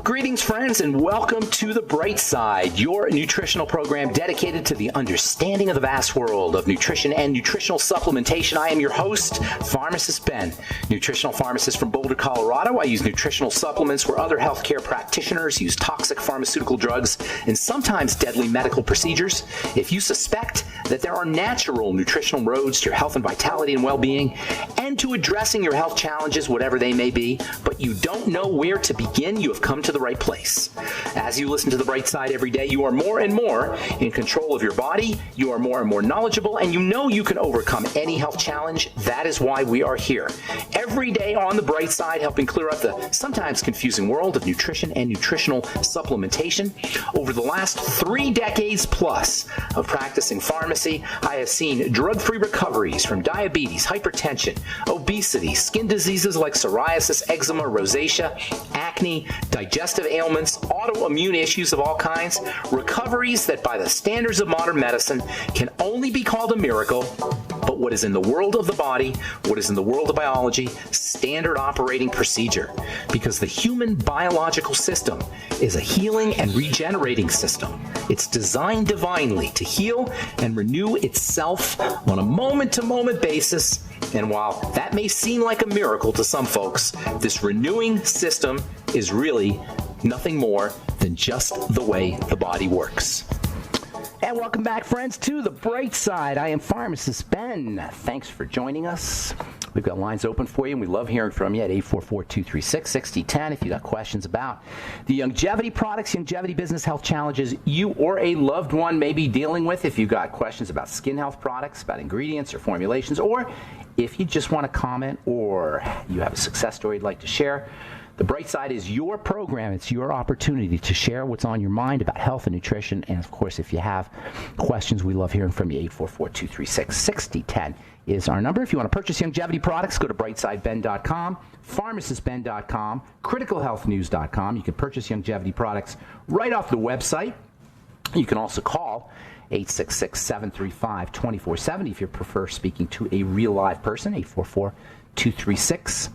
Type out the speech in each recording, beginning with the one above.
Greetings, friends, and welcome to The Bright Side, your nutritional program dedicated to the understanding of the vast world of nutrition and nutritional supplementation. I am your host, Pharmacist Ben, nutritional pharmacist from Boulder, Colorado. I use nutritional supplements where other healthcare practitioners use toxic pharmaceutical drugs and sometimes deadly medical procedures. If you suspect that there are natural nutritional roads to your health and vitality and well-being and to addressing your health challenges, whatever they may be, but you don't know where to begin, you have come to the right place. As you listen to The Bright Side every day, you are more and more in control of your body, you are more and more knowledgeable, and you know you can overcome any health challenge. That is why we are here. Every day on The Bright Side, helping clear up the sometimes confusing world of nutrition and nutritional supplementation. Over the last 3 decades plus of practicing pharmacy, I have seen drug-free recoveries from diabetes, hypertension, obesity, skin diseases like psoriasis, eczema, rosacea, acne, digestive ailments, autoimmune issues of all kinds, recoveries that by the standards of modern medicine can only be called a miracle, but what is in the world of the body, what is in the world of biology, standard operating procedure. Because the human biological system is a healing and regenerating system. It's designed divinely to heal and renew itself on a moment-to-moment basis. And while that may seem like a miracle to some folks, this renewing system is really nothing more than just the way the body works. And welcome back, friends, to The Bright Side. I am Pharmacist Ben. Thanks for joining us. We've got lines open for you, and we love hearing from you at 844-236-6010. If you got questions about the longevity products, longevity business, health challenges you or a loved one may be dealing with, if you've got questions about skin health products, about ingredients or formulations, or if you just want to comment or you have a success story you'd like to share, The Bright Side is your program. It's your opportunity to share what's on your mind about health and nutrition. And, of course, if you have questions, we love hearing from you. 844-236-6010 is our number. If you want to purchase longevity products, go to brightsideben.com, pharmacistben.com, criticalhealthnews.com. You can purchase longevity products right off the website. You can also call 866-735-2470 if you prefer speaking to a real live person, 866-735-2470,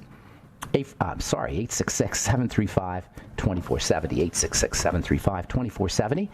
866-735-2470.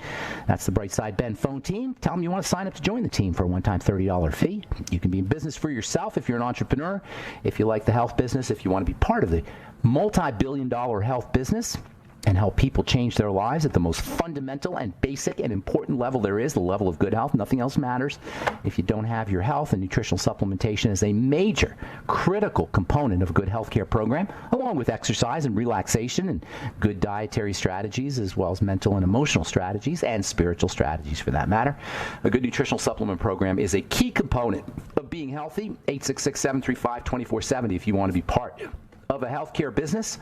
That's the Bright Side Ben phone team. Tell them you want to sign up to join the team for a one-time $30 fee. You can be in business for yourself if you're an entrepreneur, if you like the health business, if you want to be part of the multi-billion-dollar health business and help people change their lives at the most fundamental and basic and important level there is, the level of good health. Nothing else matters if you don't have your health, and nutritional supplementation is a major, critical component of a good healthcare program, along with exercise and relaxation and good dietary strategies, as well as mental and emotional strategies and spiritual strategies for that matter. A good nutritional supplement program is a key component of being healthy. 866-735-2470 if you want to be part of a healthcare business.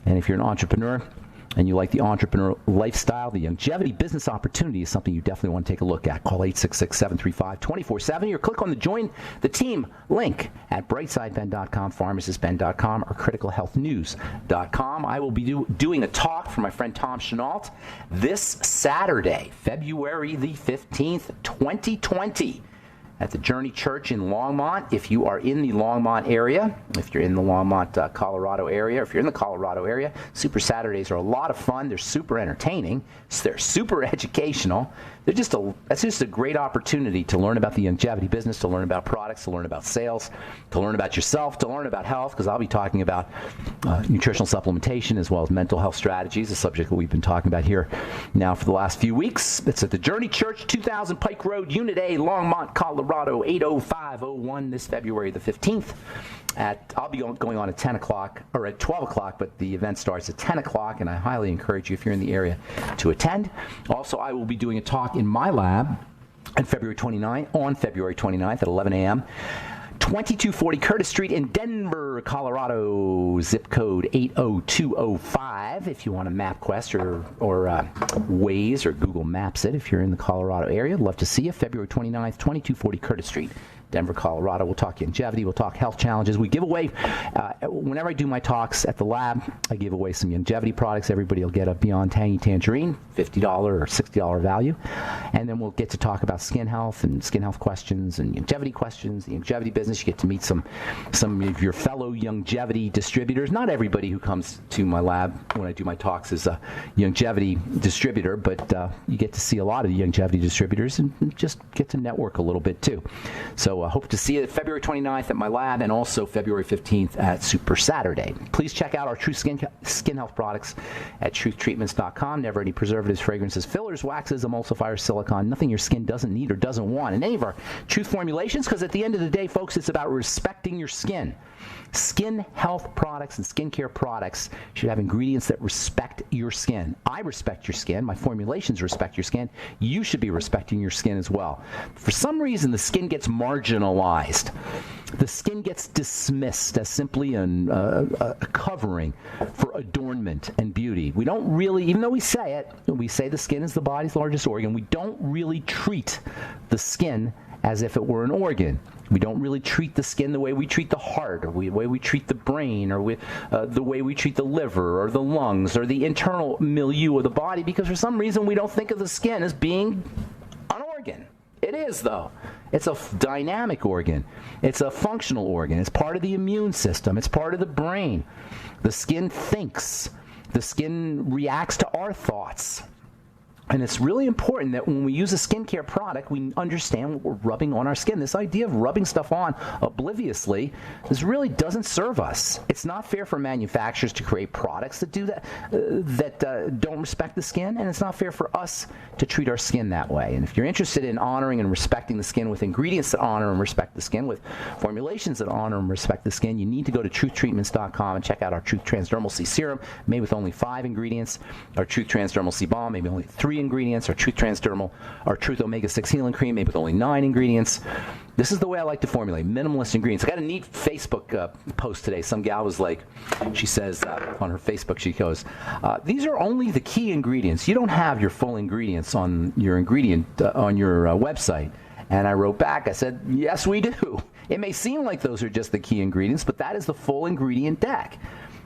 And if you're an entrepreneur and you like the entrepreneur lifestyle, the longevity business opportunity is something you definitely want to take a look at. Call 866-735-2470 or click on the Join the Team link at brightsideben.com, pharmacistben.com, or criticalhealthnews.com. I will be doing a talk for my friend Tom Chenault this Saturday, February the 15th, 2020. At the Journey Church in Longmont. If you are in the Longmont area, if you're in the Longmont, Colorado area, or if you're in the Colorado area, Super Saturdays are a lot of fun. They're super entertaining. They're super educational. That's just a great opportunity to learn about the longevity business, to learn about products, to learn about sales, to learn about yourself, to learn about health, because I'll be talking about nutritional supplementation as well as mental health strategies, a subject that we've been talking about here now for the last few weeks. It's at the Journey Church, 2000 Pike Road, Unit A, Longmont, Colorado, 80501 this February the 15th. I'll be going on at 10 o'clock, or at 12 o'clock, but the event starts at 10 o'clock, and I highly encourage you, if you're in the area, to attend. Also, I will be doing a talk in my lab on February 29th at 11 a.m., 2240 Curtis Street in Denver, Colorado, zip code 80205. If you want to MapQuest or Waze or Google Maps it, if you're in the Colorado area, I'd love to see you. February 29th, 2240 Curtis Street, Denver, Colorado. We'll talk longevity. We'll talk health challenges. We give away, whenever I do my talks at the lab, I give away some longevity products. Everybody will get a Beyond Tangy Tangerine, $50 or $60 value. And then we'll get to talk about skin health and skin health questions and longevity questions, the longevity business. You get to meet some of your fellow longevity distributors. Not everybody who comes to my lab when I do my talks is a longevity distributor, but you get to see a lot of the longevity distributors and just get to network a little bit too. So I hope to see you February 29th at my lab and also February 15th at Super Saturday. Please check out our Truth Skin Health products at truthtreatments.com. Never any preservatives, fragrances, fillers, waxes, emulsifiers, silicone, nothing your skin doesn't need or doesn't want in any of our Truth formulations, because at the end of the day, folks, it's about respecting your skin. Skin health products and skincare products should have ingredients that respect your skin. I respect your skin. My formulations respect your skin. You should be respecting your skin as well. For some reason, the skin gets marginalized. The skin gets dismissed as simply a covering for adornment and beauty. We don't really, even though we say the skin is the body's largest organ, we don't really treat the skin as if it were an organ. We don't really treat the skin the way we treat the heart, or the way we treat the brain, or the way we treat the liver, or the lungs, or the internal milieu of the body, because for some reason we don't think of the skin as being an organ. It is, though. It's a dynamic organ. It's a functional organ. It's part of the immune system. It's part of the brain. The skin thinks. The skin reacts to our thoughts. And it's really important that when we use a skincare product, we understand what we're rubbing on our skin. This idea of rubbing stuff on obliviously, this really doesn't serve us. It's not fair for manufacturers to create products that do that, that don't respect the skin, and it's not fair for us to treat our skin that way. And if you're interested in honoring and respecting the skin with ingredients that honor and respect the skin, with formulations that honor and respect the skin, you need to go to truthtreatments.com and check out our Truth Transdermal C Serum, made with only 5 ingredients, our Truth Transdermal C Balm, maybe only 3 ingredients, our Truth Transdermal, our Truth Omega-6 Healing Cream, made with only 9 ingredients. This is the way I like to formulate, minimalist ingredients. I got a neat Facebook post today. Some gal was like, she says on her Facebook, she goes, these are only the key ingredients. You don't have your full ingredients on your website. And I wrote back, I said, yes, we do. It may seem like those are just the key ingredients, but that is the full ingredient deck.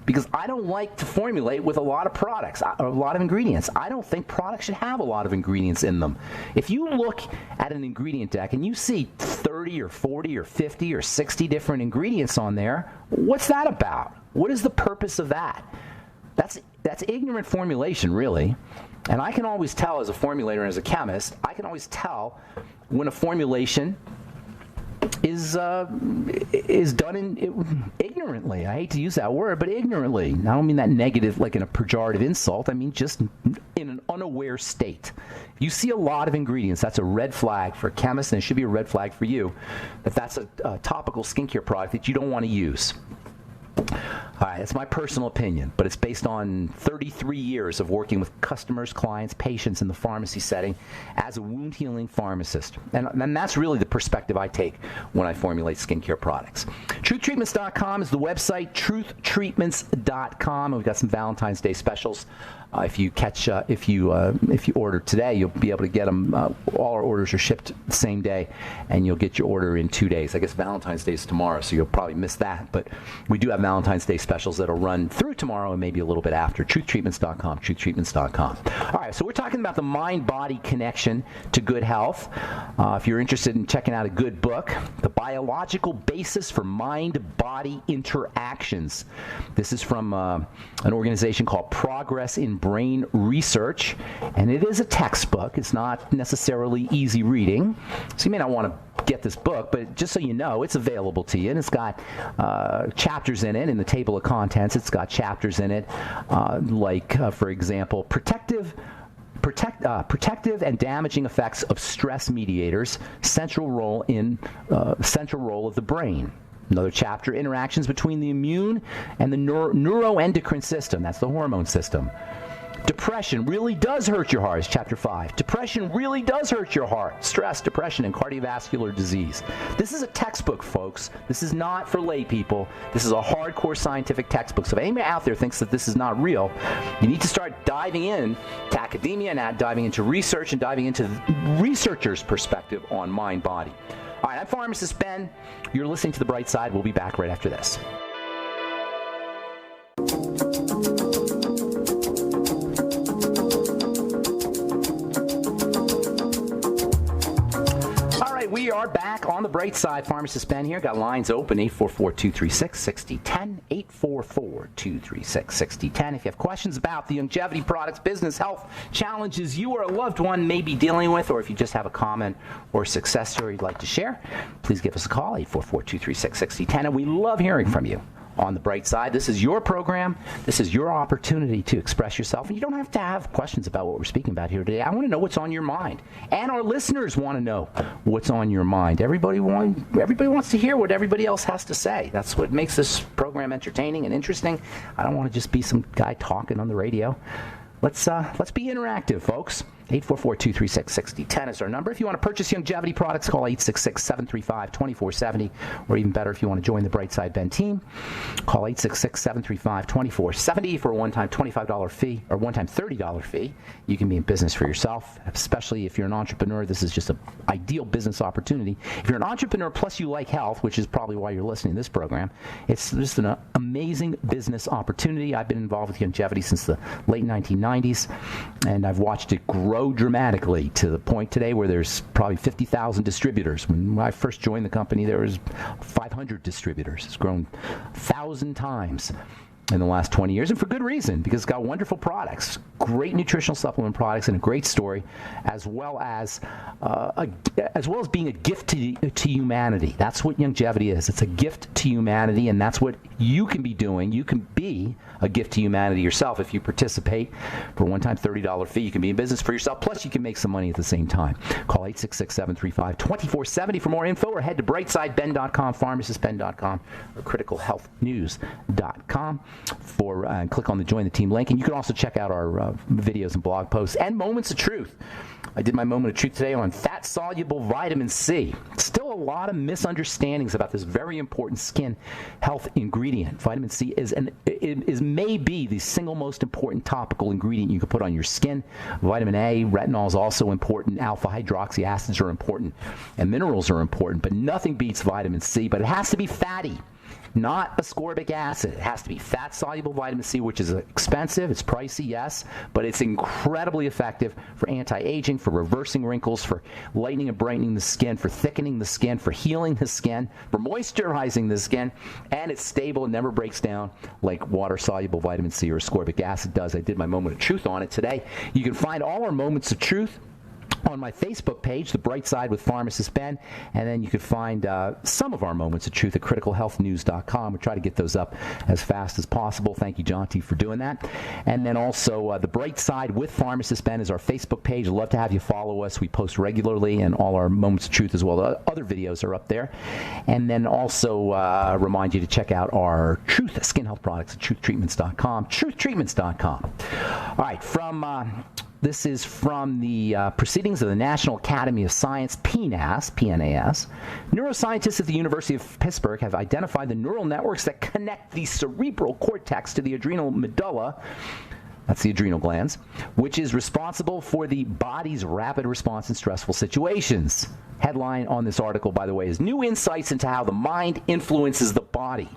Because I don't like to formulate with a lot of products, a lot of ingredients. I don't think products should have a lot of ingredients in them. If you look at an ingredient deck and you see 30 or 40 or 50 or 60 different ingredients on there, what's that about? What is the purpose of that? That's ignorant formulation, really. And I can always tell as a formulator and as a chemist, I can always tell when a formulation is done ignorantly. I hate to use that word, but ignorantly. I don't mean that negative, like in a pejorative insult. I mean just in an unaware state. If you see a lot of ingredients, that's a red flag for chemists, and it should be a red flag for you, that's a topical skincare product that you don't want to use. All right, that's my personal opinion, but it's based on 33 years of working with customers, clients, patients in the pharmacy setting as a wound healing pharmacist. And that's really the perspective I take when I formulate skincare products. TruthTreatments.com is the website, TruthTreatments.com. We've got some Valentine's Day specials. If you order today, you'll be able to get them. All our orders are shipped the same day, and you'll get your order in 2 days. I guess Valentine's Day is tomorrow, so you'll probably miss that. But we do have Valentine's Day specials that'll run through tomorrow and maybe a little bit after. TruthTreatments.com, TruthTreatments.com. All right, so we're talking about the mind-body connection to good health. If you're interested in checking out a good book, The Biological Basis for Mind-Body Interactions. This is from an organization called Progress in Brain Research, and it is a textbook. It's not necessarily easy reading, so you may not want to get this book, but just so you know, it's available to you, and it's got chapters in it. In the table of contents, it's got chapters in it, for example, protective and damaging effects of stress mediators, central role of the brain. Another chapter, interactions between the immune and the neuroendocrine system. That's the hormone system. Depression really does hurt your heart, is chapter 5. Depression really does hurt your heart. Stress, depression, and cardiovascular disease. This is a textbook, folks. This is not for lay people. This is a hardcore scientific textbook. So if anybody out there thinks that this is not real, you need to start diving in to academia and diving into research and diving into researchers' perspective on mind-body. All right, I'm Pharmacist Ben. You're listening to The Bright Side. We'll be back right after this. We are back on The Bright Side. Pharmacist Ben here. Got lines open, 844-236-6010, 844-236-6010. If you have questions about the longevity products, business, health challenges you or a loved one may be dealing with, or if you just have a comment or success story you'd like to share, please give us a call, 844-236-6010, and we love hearing from you. On The Bright Side, this is your program. This is your opportunity to express yourself. And you don't have to have questions about what we're speaking about here today. I want to know what's on your mind. And our listeners want to know what's on your mind. Everybody wants to hear what everybody else has to say. That's what makes this program entertaining and interesting. I don't want to just be some guy talking on the radio. Let's be interactive, folks. 844-236-6010 is our number. If you want to purchase longevity products, call 866-735-2470. Or even better, if you want to join the Bright Side Ben team, call 866-735-2470 for a one-time $25 fee or one-time $30 fee. You can be in business for yourself, especially if you're an entrepreneur. This is just an ideal business opportunity. If you're an entrepreneur plus you like health, which is probably why you're listening to this program, it's just an amazing business opportunity. I've been involved with longevity since the late 1990s, and I've watched it grow dramatically to the point today where there's probably 50,000 distributors. When I first joined the company, there was 500 distributors. It's grown 1,000 times in the last 20 years, and for good reason, because it's got wonderful products, great nutritional supplement products, and a great story, as well as being a gift to humanity. That's what longevity is. It's a gift to humanity, and that's what you can be doing. You can be a gift to humanity yourself if you participate. For a one-time $30 fee, you can be in business for yourself, plus you can make some money at the same time. Call 866-735-2470 for more info, or head to brightsideben.com, pharmacistben.com, or criticalhealthnews.com and click on the Join the Team link. And you can also check out our videos and blog posts and Moments of Truth. I did my Moment of Truth today on fat-soluble vitamin C. Still a lot of misunderstandings about this very important skin health ingredient. Vitamin C is maybe the single most important topical ingredient you can put on your skin. Vitamin A, retinol is also important. Alpha hydroxy acids are important, and minerals are important, but nothing beats vitamin C. But it has to be fatty, not ascorbic acid. It has to be fat-soluble vitamin C, which is expensive. It's pricey, yes, but it's incredibly effective for anti-aging, for reversing wrinkles, for lightening and brightening the skin, for thickening the skin, for healing the skin, for moisturizing the skin, and it's stable and never breaks down like water-soluble vitamin C or ascorbic acid does. I did my Moment of Truth on it today. You can find all our Moments of Truth on my Facebook page, The Bright Side with Pharmacist Ben, and then you can find some of our Moments of Truth at criticalhealthnews.com. We try to get those up as fast as possible. Thank you, John T., for doing that. And then also, The Bright Side with Pharmacist Ben is our Facebook page. I'd love to have you follow us. We post regularly, and all our Moments of Truth as well. The other videos are up there. And then also remind you to check out our Truth Skin Health products at truthtreatments.com, truthtreatments.com. All right, this is from the Proceedings of the National Academy of Science, PNAS. Neuroscientists at the University of Pittsburgh have identified the neural networks that connect the cerebral cortex to the adrenal medulla, that's the adrenal glands, which is responsible for the body's rapid response in stressful situations. Headline on this article, by the way, is New Insights into How the Mind Influences the Body.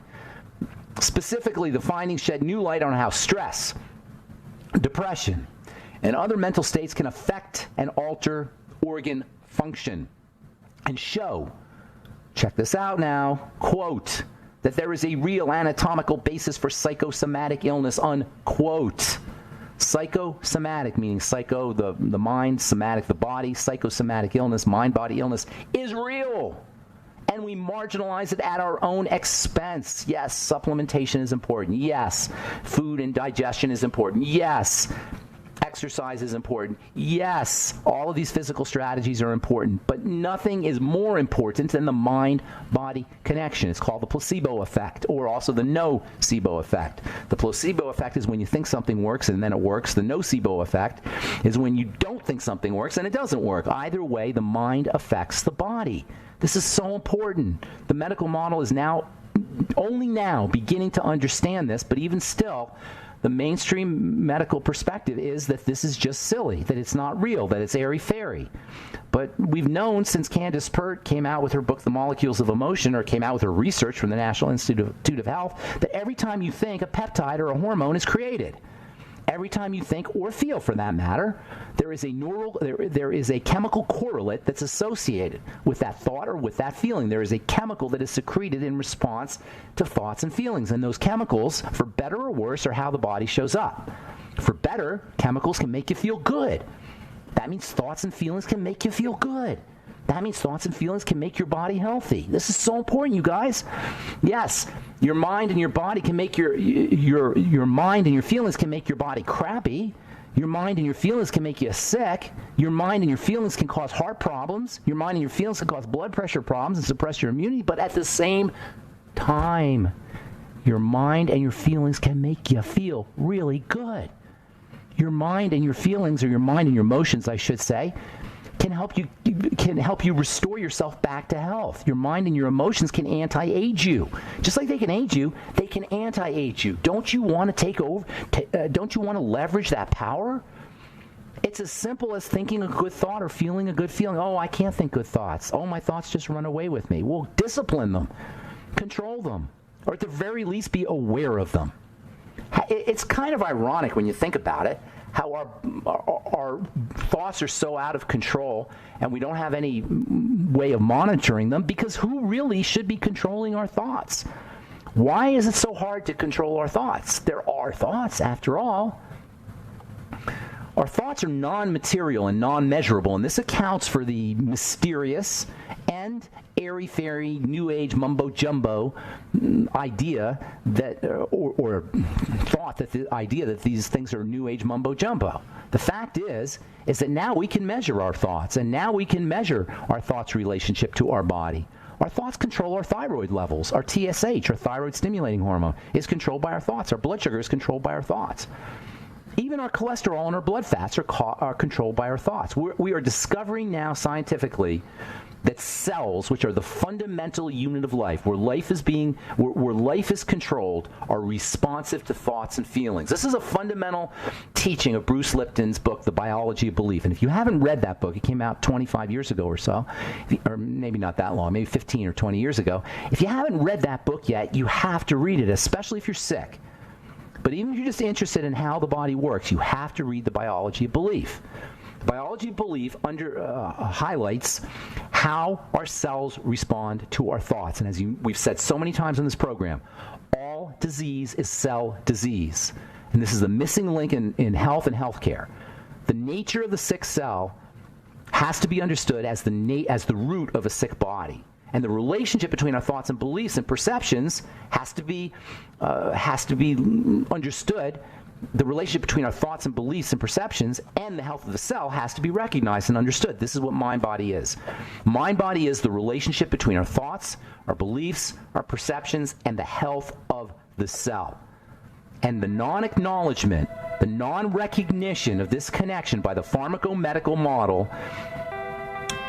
Specifically, the findings shed new light on how stress, depression, and other mental states can affect and alter organ function and show, check this out now, quote, that there is a real anatomical basis for psychosomatic illness, unquote. Psychosomatic, meaning psycho, the mind, somatic, the body, psychosomatic illness, mind-body illness, is real. And we marginalize it at our own expense. Yes, supplementation is important. Yes, food and digestion is important. Yes, exercise is important. Yes, all of these physical strategies are important, but nothing is more important than the mind-body connection. It's called the placebo effect, or also the nocebo effect. The placebo effect is when you think something works and then it works. The nocebo effect is when you don't think something works and it doesn't work. Either way, the mind affects the body. This is so important. The medical model is only now beginning to understand this, but even still, the mainstream medical perspective is that this is just silly, that it's not real, that it's airy-fairy. But we've known since Candace Pert came out with her book, The Molecules of Emotion, or came out with her research from the National Institute of Health, that every time you think, a peptide or a hormone is created. Every time you think or feel, for that matter, there is a chemical correlate that's associated with that thought or with that feeling. There is a chemical that is secreted in response to thoughts and feelings. And those chemicals, for better or worse, are how the body shows up. For better, chemicals can make you feel good. That means thoughts and feelings can make you feel good. That means thoughts and feelings can make your body healthy. This is so important, you guys. Yes, your mind and your body can make your mind and your feelings can make your body crappy. Your mind and your feelings can make you sick. Your mind and your feelings can cause heart problems. Your mind and your feelings can cause blood pressure problems and suppress your immunity. But at the same time, your mind and your feelings can make you feel really good. Your mind and your feelings, or your mind and your emotions, I should say, can help you restore yourself back to health. Your mind and your emotions can anti-age you. Just like they can age you, they can anti-age you. Don't you want to take over? Don't you want to leverage that power? It's as simple as thinking a good thought or feeling a good feeling. Oh, I can't think good thoughts. Oh, my thoughts just run away with me. Well, discipline them. Control them. Or at the very least, be aware of them. It's kind of ironic when you think about it, how our thoughts are so out of control and we don't have any way of monitoring them, because who really should be controlling our thoughts? Why is it so hard to control our thoughts? There are thoughts, after all. Our thoughts are non-material and non-measurable, and this accounts for the mysterious and airy-fairy, New Age mumbo-jumbo idea that, or thought that the idea that these things are New Age mumbo-jumbo. The fact is that now we can measure our thoughts, and now we can measure our thoughts' relationship to our body. Our thoughts control our thyroid levels. Our TSH, our thyroid-stimulating hormone, is controlled by our thoughts. Our blood sugar is controlled by our thoughts. Even our cholesterol and our blood fats are controlled by our thoughts. We are discovering now scientifically that cells, which are the fundamental unit of life, where life is controlled, are responsive to thoughts and feelings. This is a fundamental teaching of Bruce Lipton's book, The Biology of Belief. And if you haven't read that book, it came out 25 years ago or so, or maybe not that long, maybe 15 or 20 years ago. If you haven't read that book yet, you have to read it, especially if you're sick. But even if you're just interested in how the body works, you have to read The Biology of Belief. The Biology of Belief highlights how our cells respond to our thoughts. And as we've said so many times on this program, all disease is cell disease. And this is the missing link in health and healthcare. The nature of the sick cell has to be understood as the root of a sick body. And the relationship between our thoughts and beliefs and perceptions has to be understood. The relationship between our thoughts and beliefs and perceptions and the health of the cell has to be recognized and understood. This is what mind-body is. Mind-body is the relationship between our thoughts, our beliefs, our perceptions, and the health of the cell. And the non-acknowledgement, the non-recognition of this connection by the pharmacomedical model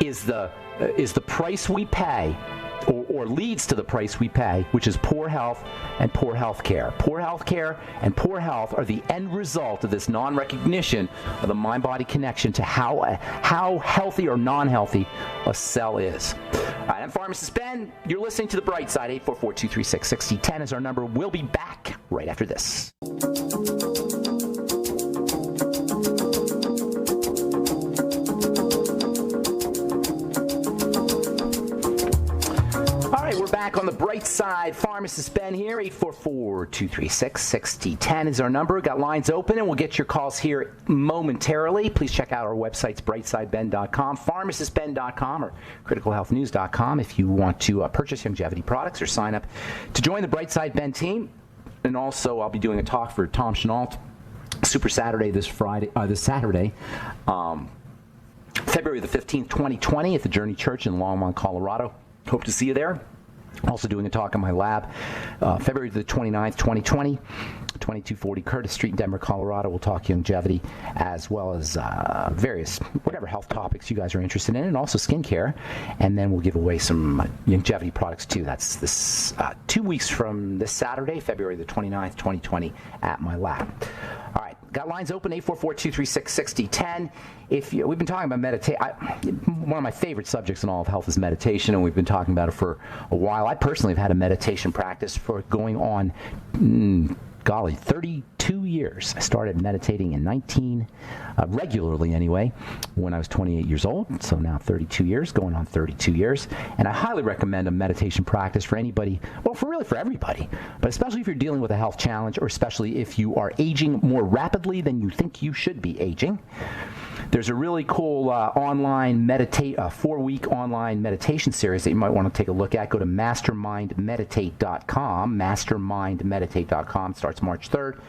is the price we pay, or leads to the price we pay, which is poor health and poor health care. Poor health care and poor health are the end result of this non-recognition of the mind-body connection to how healthy or non-healthy a cell is. All right, I'm Pharmacist Ben. You're listening to The Bright Side. 844-236-6010 is our number. We'll be back right after this. We're back on The Bright Side. Pharmacist Ben here. 844-236-6010 is our number. Got lines open, and we'll get your calls here momentarily. Please check out our websites, brightsideben.com, pharmacistben.com, or criticalhealthnews.com if you want to purchase longevity products or sign up to join the Bright Side Ben team. And also, I'll be doing a talk for Tom Chenault, Super Saturday this Saturday, February the 15th, 2020, at the Journey Church in Longmont, Colorado. Hope to see you there. Also doing a talk in my lab, February the 29th, 2020, 2240 Curtis Street in Denver, Colorado. We'll talk longevity as well as various, whatever health topics you guys are interested in, and also skincare. And then we'll give away some longevity products too. That's this 2 weeks from this Saturday, February the 29th, 2020 at my lab. All right. Got lines open, 844-236-6010. We've been talking about meditation. One of my favorite subjects in all of health is meditation, and we've been talking about it for a while. I personally have had a meditation practice for going on, 32 years. I started meditating in regularly anyway, when I was 28 years old. So now 32 years, going on 32 years. And I highly recommend a meditation practice for anybody, well, for everybody, but especially if you're dealing with a health challenge, or especially if you are aging more rapidly than you think you should be aging. There's a really cool online 4-week online meditation series that you might want to take a look at. Go to mastermindmeditate.com. Mastermindmeditate.com. Starts March 3rd.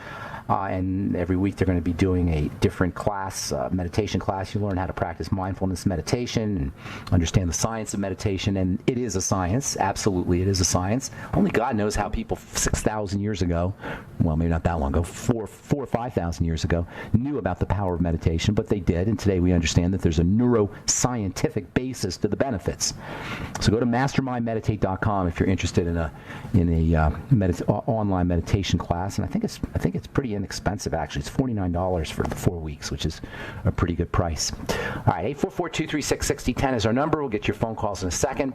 And every week they're going to be doing a different class, meditation class. You learn how to practice mindfulness meditation and understand the science of meditation. And it is a science. Absolutely, it is a science. Only God knows how people 6,000 years ago, well, maybe not that long ago, 4,000 or 5,000 years ago, knew about the power of meditation, but they did. And today we understand that there's a neuroscientific basis to the benefits. So go to mastermindmeditate.com if you're interested in a online meditation class. And I think it's pretty inexpensive, actually. It's $49 for the 4 weeks, which is a pretty good price. All right, 844-236-6010 is our number. We'll get your phone calls in a second.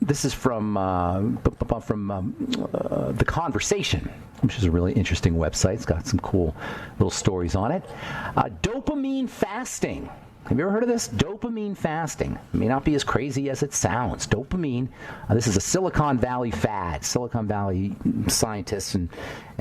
This is from The Conversation, which is a really interesting website. It's got some cool little stories on it. Dopamine fasting. Have you ever heard of this? Dopamine fasting. It may not be as crazy as it sounds. Dopamine, this is a Silicon Valley fad. Silicon Valley scientists and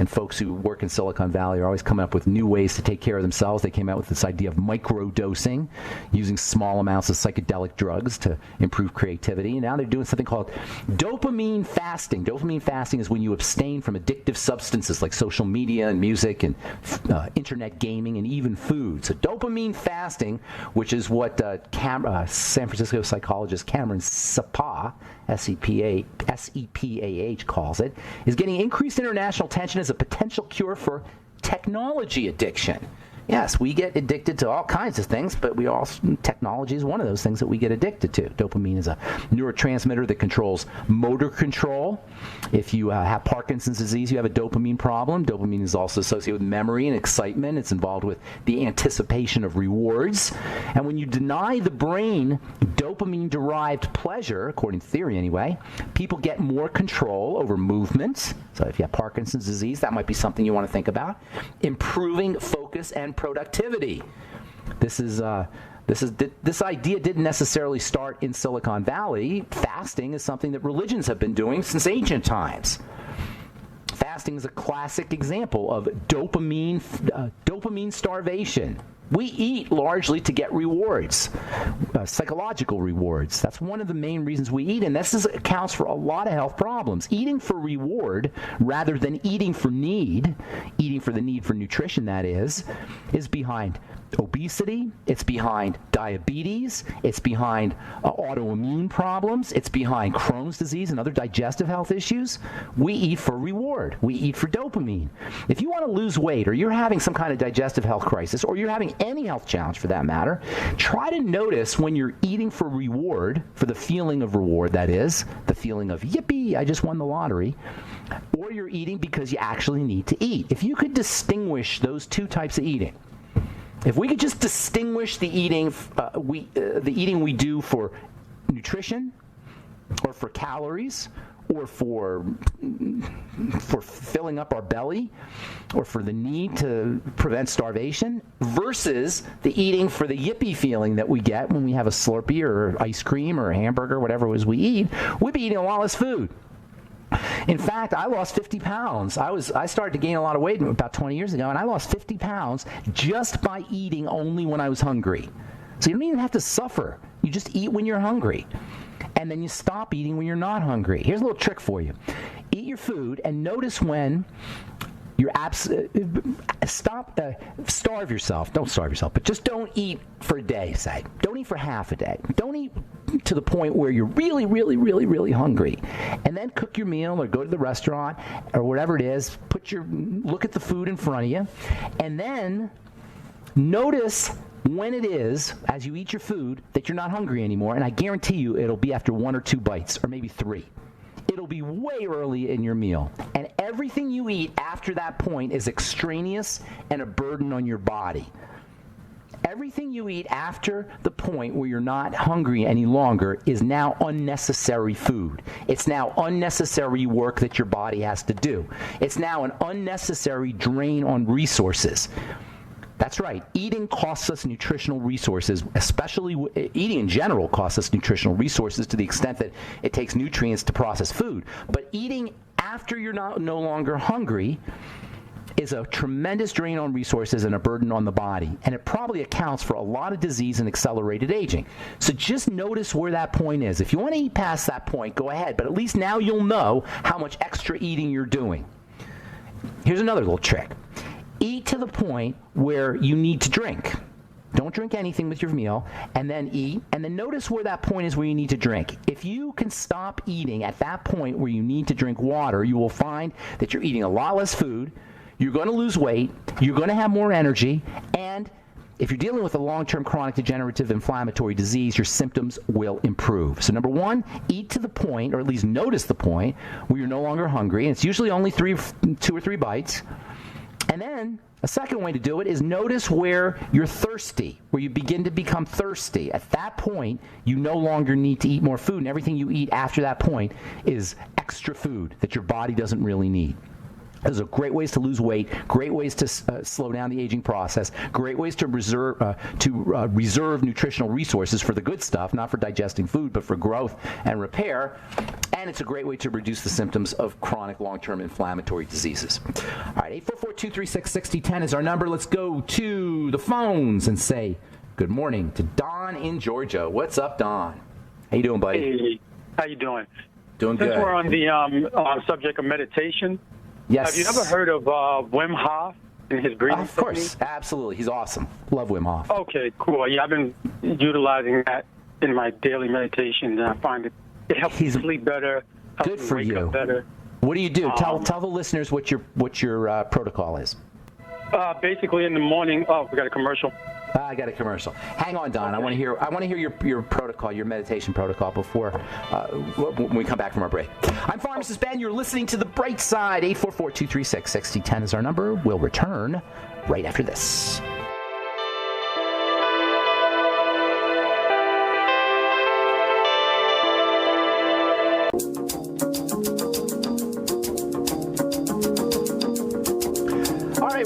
folks who work in Silicon Valley are always coming up with new ways to take care of themselves. They came out with this idea of microdosing, using small amounts of psychedelic drugs to improve creativity. And now they're doing something called dopamine fasting. Dopamine fasting is when you abstain from addictive substances like social media and music and internet gaming and even food. So dopamine fasting, which is what San Francisco psychologist Cameron Sepah, S-E-P-A-H, calls it, is getting increased international attention as a potential cure for technology addiction. Yes, we get addicted to all kinds of things, but technology is one of those things that we get addicted to. Dopamine is a neurotransmitter that controls motor control. If you have Parkinson's disease, you have a dopamine problem. Dopamine is also associated with memory and excitement. It's involved with the anticipation of rewards. And when you deny the brain dopamine-derived pleasure, according to theory anyway, people get more control over movement. So if you have Parkinson's disease, that might be something you want to think about. Improving focus and productivity. This idea didn't necessarily start in Silicon Valley. Fasting is something that religions have been doing since ancient times. Fasting is a classic example of dopamine starvation. We eat largely to get rewards, psychological rewards. That's one of the main reasons we eat, and this accounts for a lot of health problems. Eating for reward rather than eating for the need for nutrition, that is behind obesity, it's behind diabetes, it's behind autoimmune problems, it's behind Crohn's disease and other digestive health issues. We eat for reward. We eat for dopamine. If you want to lose weight, or you're having some kind of digestive health crisis, or you're having any health challenge for that matter, try to notice when you're eating for reward, for the feeling of reward, that is, the feeling of, yippee, I just won the lottery, or you're eating because you actually need to eat. If you could distinguish those two types of eating, if we could just distinguish the eating we do for nutrition, or for calories, or for filling up our belly, or for the need to prevent starvation, versus the eating for the yippee feeling that we get when we have a Slurpee or ice cream or a hamburger, whatever it is we eat, we'd be eating a lot less food. In fact, I lost 50 pounds. I started to gain a lot of weight about 20 years ago, and I lost 50 pounds just by eating only when I was hungry. So you don't even have to suffer. You just eat when you're hungry. And then you stop eating when you're not hungry. Here's a little trick for you. Eat your food and notice when starve yourself. Don't starve yourself, but just don't eat for a day, say. Don't eat for half a day. Don't eat to the point where you're really, really, really, really hungry. And then cook your meal or go to the restaurant or whatever it is. Look at the food in front of you. And then notice when it is, as you eat your food, that you're not hungry anymore. And I guarantee you it'll be after 1 or 2 bites or maybe 3. It'll be way early in your meal. And everything you eat after that point is extraneous and a burden on your body. Everything you eat after the point where you're not hungry any longer is now unnecessary food. It's now unnecessary work that your body has to do. It's now an unnecessary drain on resources. That's right. Eating costs us nutritional resources, especially eating in general costs us nutritional resources to the extent that it takes nutrients to process food. But eating after you're no longer hungry is a tremendous drain on resources and a burden on the body. And it probably accounts for a lot of disease and accelerated aging. So just notice where that point is. If you want to eat past that point, go ahead. But at least now you'll know how much extra eating you're doing. Here's another little trick. Eat to the point where you need to drink. Don't drink anything with your meal, and then eat, and then notice where that point is where you need to drink. If you can stop eating at that point where you need to drink water, you will find that you're eating a lot less food, you're going to lose weight, you're going to have more energy, and if you're dealing with a long-term chronic degenerative inflammatory disease, your symptoms will improve. So number 1, eat to the point, or at least notice the point, where you're no longer hungry, and it's usually only 2 or 3 bites. And then a second way to do it is notice where you're thirsty, where you begin to become thirsty. At that point, you no longer need to eat more food, and everything you eat after that point is extra food that your body doesn't really need. Those are great ways to lose weight, great ways to slow down the aging process, great ways to reserve nutritional resources for the good stuff, not for digesting food, but for growth and repair. And it's a great way to reduce the symptoms of chronic long-term inflammatory diseases. All right, 844-236-6010 is our number. Let's go to the phones and say good morning to Don in Georgia. What's up, Don? How you doing, buddy? Hey, how you doing? Doing good. Since we're on the subject of meditation, yes. Have you ever heard of Wim Hof and his breathing Of course, technique? absolutely. He's awesome. Love Wim Hof. Okay, cool. Yeah, I've been utilizing that in my daily meditation, and I find it helps me sleep better, helps Good me for wake you. up better. What do you do? Tell the listeners what your protocol is. Basically, in the morning. Oh, we got a commercial. I got a commercial. Hang on, Don. Okay. I want to hear your protocol, your meditation protocol before when we come back from our break. I'm Pharmacist Ben. You're listening to The Bright Side. 844-236-6010 is our number. We'll return right after this.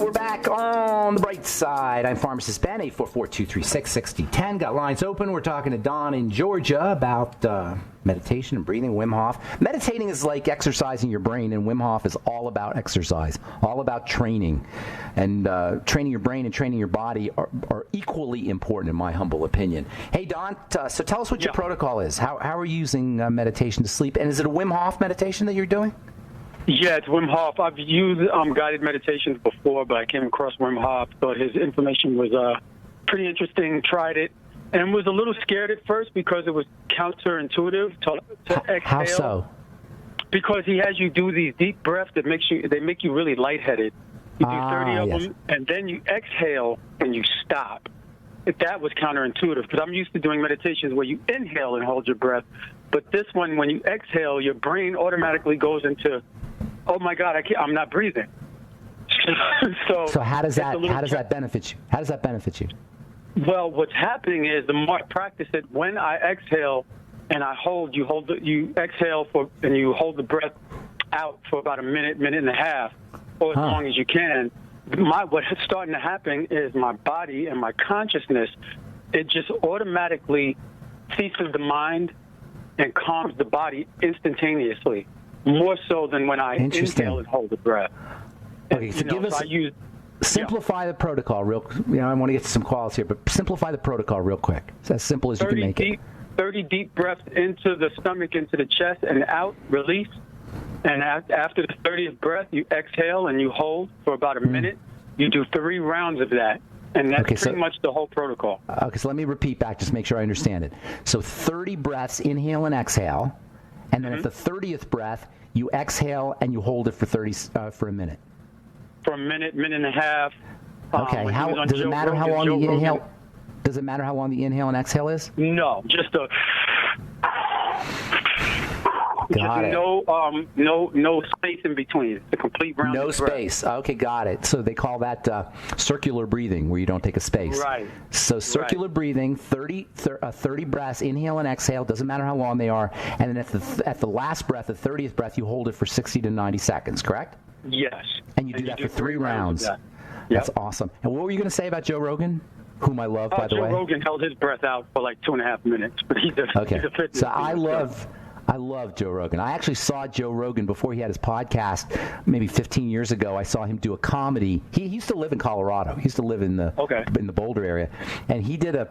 We're back on The Bright Side. I'm Pharmacist Ben, 844-236-6010. Got lines open. We're talking to Don in Georgia about meditation and breathing, Wim Hof. Meditating is like exercising your brain, and Wim Hof is all about exercise, all about training. And training your brain and training your body are equally important, in my humble opinion. Hey, Don, so tell us what your protocol is. How are you using meditation to sleep? And is it a Wim Hof meditation that you're doing? Yeah, it's Wim Hof. I've used guided meditations before, but I came across Wim Hof, thought his information was pretty interesting, tried it, and was a little scared at first because it was counterintuitive to exhale. How so? Because he has you do these deep breaths that make you really lightheaded. You do 30 of them, and then you exhale and you stop. That was counterintuitive because I'm used to doing meditations where you inhale and hold your breath, but this one, when you exhale, your brain automatically goes into, oh my God, I'm not breathing. So how does that benefit you? How does that benefit you? Well, what's happening is the more I practice it, when I exhale and you exhale and you hold the breath out for about a minute and a half, or as long as you can. What's starting to happen is my body and my consciousness, it just automatically ceases the mind and calms the body instantaneously, more so than when I inhale and hold the breath. Okay, so give us simplify the protocol real. I want to get to some qualities here, but simplify the protocol real quick. It's as simple as you can make it. 30 deep breaths into the stomach, into the chest, and out. Release. And after the 30th breath, you exhale and you hold for about a minute. You do 3 rounds of that. And that's pretty much the whole protocol. Okay, so let me repeat back, just make sure I understand it. So 30 breaths, inhale and exhale. And then at the 30th breath, you exhale and you hold it for a minute. For a minute, minute and a half. Okay. Does it matter how long the inhale? Does it matter how long the inhale and exhale is? No, just a. Got it. No space in between. It's a complete round. No space. Okay, got it. So they call that circular breathing, where you don't take a space. Right. So circular breathing, 30 breaths, inhale and exhale. Doesn't matter how long they are. And then at the last breath, the 30th breath, you hold it for 60 to 90 seconds. Correct? Yes. And you do that for 3 rounds. Yep. That's awesome. And what were you going to say about Joe Rogan? Whom I love, by the way. Joe Rogan held his breath out for like 2.5 minutes, but he's a fitness. So I love Joe Rogan. I actually saw Joe Rogan before he had his podcast maybe 15 years ago. I saw him do a comedy. He used to live in Colorado. He used to live in the Boulder area, and he did a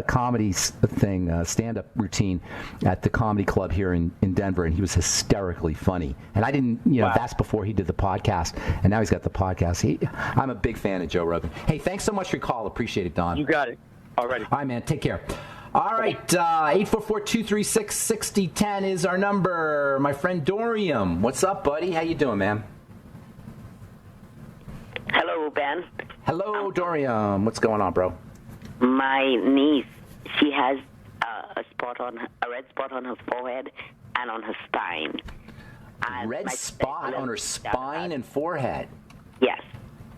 comedy thing, stand-up routine at the comedy club here in Denver, and he was hysterically funny. And I didn't, that's before he did the podcast, and now he's got the podcast. I'm a big fan of Joe Rogan. Hey, thanks so much for your call. Appreciate it, Don. You got it. All right, man. Take care. All right, 844-236-6010 is our number. My friend Dorium, what's up, buddy? How you doing, man? Hello, Ben. Hello, Dorium. What's going on, bro? My niece, she has a red spot on her forehead and on her spine. And red spot on her spine and forehead? Yes.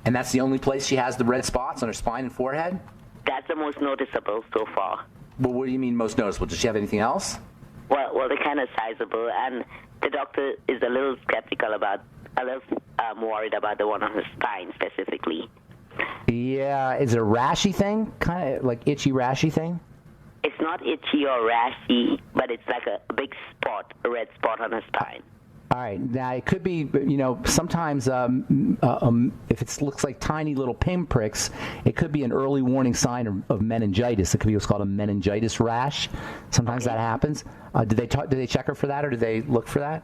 And that's the only place she has the red spots, on her spine and forehead? That's the most noticeable so far. Well, what do you mean most noticeable? Does she have anything else? Well, they're kind of sizable, and the doctor is a little worried about the one on her spine specifically. Yeah, is it a rashy thing? Kind of like itchy, rashy thing? It's not itchy or rashy, but it's like a big spot, a red spot on her spine. All right. Now, it could be, sometimes if it looks like tiny little pinpricks, it could be an early warning sign of meningitis. It could be what's called a meningitis rash. Sometimes that happens. Did they check her for that, or did they look for that?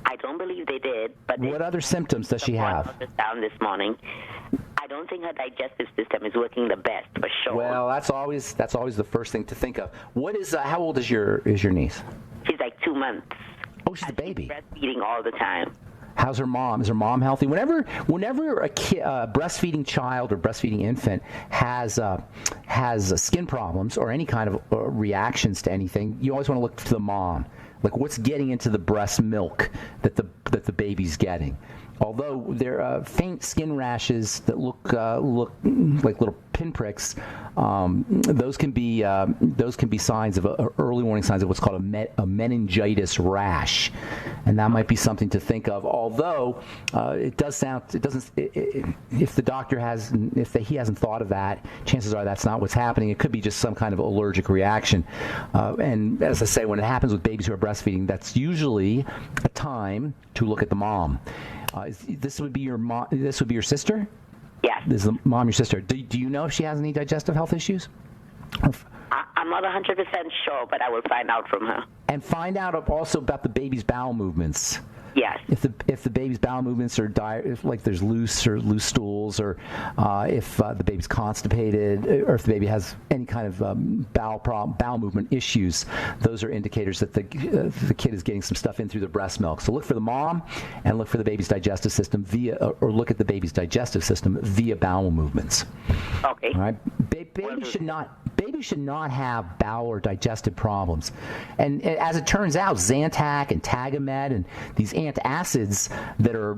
I don't believe they did. But what other symptoms does she have? Down this morning. I don't think her digestive system is working the best, for sure. Well, that's always the first thing to think of. How old is your niece? She's like 2 months. Oh, she's a baby. She's breastfeeding all the time. How's her mom? Is her mom healthy? Whenever a breastfeeding child or breastfeeding infant has skin problems or any kind of reactions to anything, you always want to look to the mom. Like, what's getting into the breast milk that the baby's getting? Although there are faint skin rashes that look like little pinpricks, those can be signs of early warning signs of what's called a meningitis rash, and that might be something to think of. Although if the doctor he hasn't thought of that, chances are that's not what's happening. It could be just some kind of allergic reaction. And as I say, when it happens with babies who are breastfeeding, that's usually a time to look at the mom. This would be your mom. This would be your sister. Yes. This is the mom, your sister. Do you know if she has any digestive health issues? I'm not 100% sure, but I will find out from her. And find out also about the baby's bowel movements. Yes. If the baby's bowel movements are if there's loose stools, or if the baby's constipated, or if the baby has any kind of bowel movement issues, those are indicators that the kid is getting some stuff in through the breast milk. So look for the mom, and look for the baby's digestive system look at the baby's digestive system via bowel movements. Okay. All right. Babies should not have bowel or digestive problems. And as it turns out, Zantac and Tagamet and these antacids that are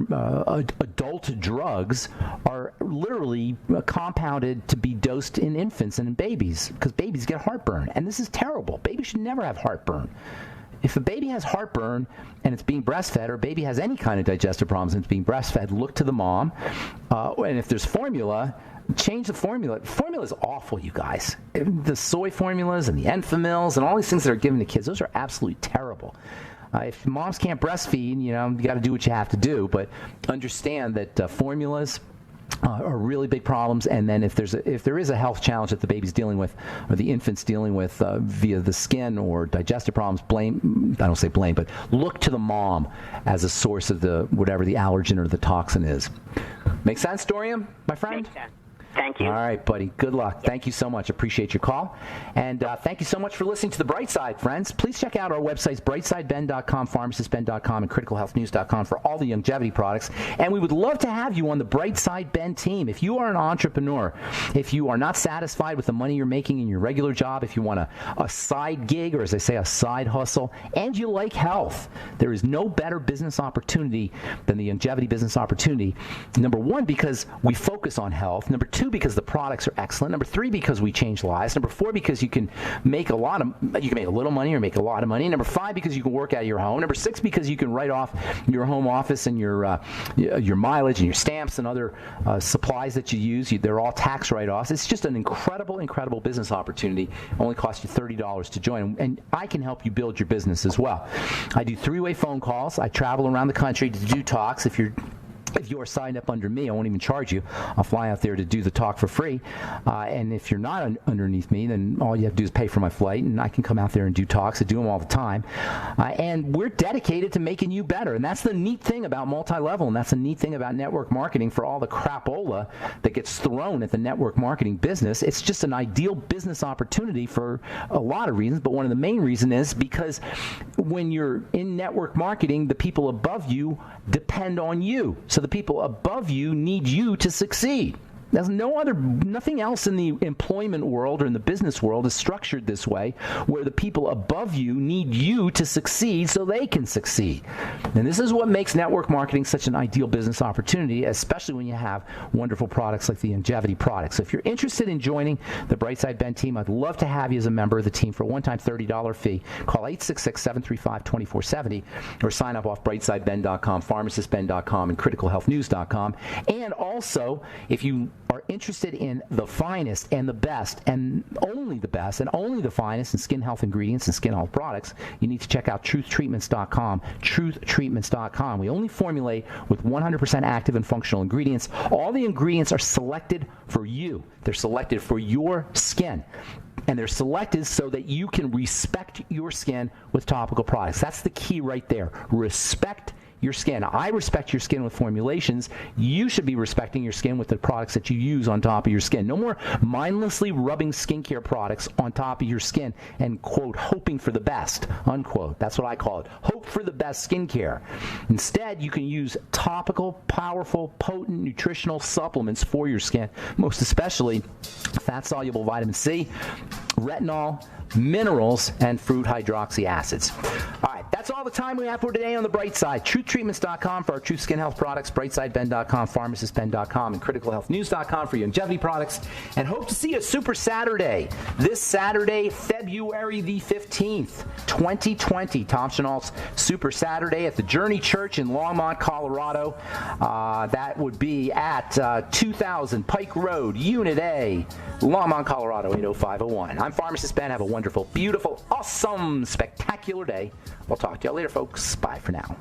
adult drugs are literally compounded to be dosed in infants and in babies, because babies get heartburn. And this is terrible. Babies should never have heartburn. If a baby has heartburn and it's being breastfed, or a baby has any kind of digestive problems and it's being breastfed, look to the mom. And if there's formula, change the formula. Formula is awful, you guys. The soy formulas and the Enfamils and all these things that are given to kids, those are absolutely terrible. If moms can't breastfeed, you got to do what you have to do. But understand that formulas are really big problems. And then if there is a health challenge that the baby's dealing with or the infant's dealing with via the skin or digestive problems, I don't say blame, but look to the mom as a source of whatever the allergen or the toxin is. Make sense, Dorian, my friend? Makes sense. Thank you. All right, buddy. Good luck. Thank you so much. Appreciate your call. And thank you so much for listening to The Bright Side, friends. Please check out our websites, brightsideben.com, pharmacistben.com, and criticalhealthnews.com for all the longevity products. And we would love to have you on the Bright Side Ben team. If you are an entrepreneur, if you are not satisfied with the money you're making in your regular job, if you want a side gig, or as I say, a side hustle, and you like health, there is no better business opportunity than the longevity business opportunity. Number one, because we focus on health. Number two, because the products are excellent. Number three, because we change lives. Number four, because you can make a little money or make a lot of money. Number five, because you can work out of your home. Number six, because you can write off your home office and your mileage and your stamps and other supplies that you use. They're all tax write-offs. It's just an incredible, incredible business opportunity. It only costs you $30 to join. And I can help you build your business as well. I do 3-way phone calls. I travel around the country to do talks. If you're signed up under me, I won't even charge you. I'll fly out there to do the talk for free. And if you're not underneath me, then all you have to do is pay for my flight, and I can come out there and do talks. I do them all the time. And we're dedicated to making you better. And that's the neat thing about multi-level, and that's the neat thing about network marketing for all the crapola that gets thrown at the network marketing business. It's just an ideal business opportunity for a lot of reasons, but one of the main reasons is because when you're in network marketing, the people above you depend on you. So the people above you need you to succeed. There's nothing else in the employment world or in the business world is structured this way, where the people above you need you to succeed so they can succeed. And this is what makes network marketing such an ideal business opportunity, especially when you have wonderful products like the longevity products. So if you're interested in joining the Brightside Ben team, I'd love to have you as a member of the team for a one-time $30 fee. Call 866-735-2470 or sign up off brightsideben.com, pharmacistben.com, and criticalhealthnews.com. And also, if you are interested in the finest and the best and only the finest in skin health ingredients and skin health products, you need to check out truthtreatments.com. Truthtreatments.com. We only formulate with 100% active and functional ingredients. All the ingredients are selected for you. They're selected for your skin. And they're selected so that you can respect your skin with topical products. That's the key right there. Respect your skin. I respect your skin with formulations. You should be respecting your skin with the products that you use on top of your skin. No more mindlessly rubbing skincare products on top of your skin and, quote, hoping for the best, unquote. That's what I call it. Hope for the best skincare. Instead, you can use topical, powerful, potent nutritional supplements for your skin, most especially fat-soluble vitamin C, retinol, minerals, and fruit hydroxy acids. All right, that's all the time we have for today on The Bright Side. TruthTreatments.com for our Truth Skin Health products, brightsideben.com, pharmacistben.com, and criticalhealthnews.com for your longevity products. And hope to see you Super Saturday, this Saturday, February the 15th, 2020. Tom Chenault's Super Saturday at the Journey Church in Longmont, Colorado. That would be at 2000 Pike Road, Unit A, Longmont, Colorado, 80501. I'm Pharmacist Ben. Have a wonderful, beautiful, awesome, spectacular day. We'll talk to y'all later, folks. Bye for now.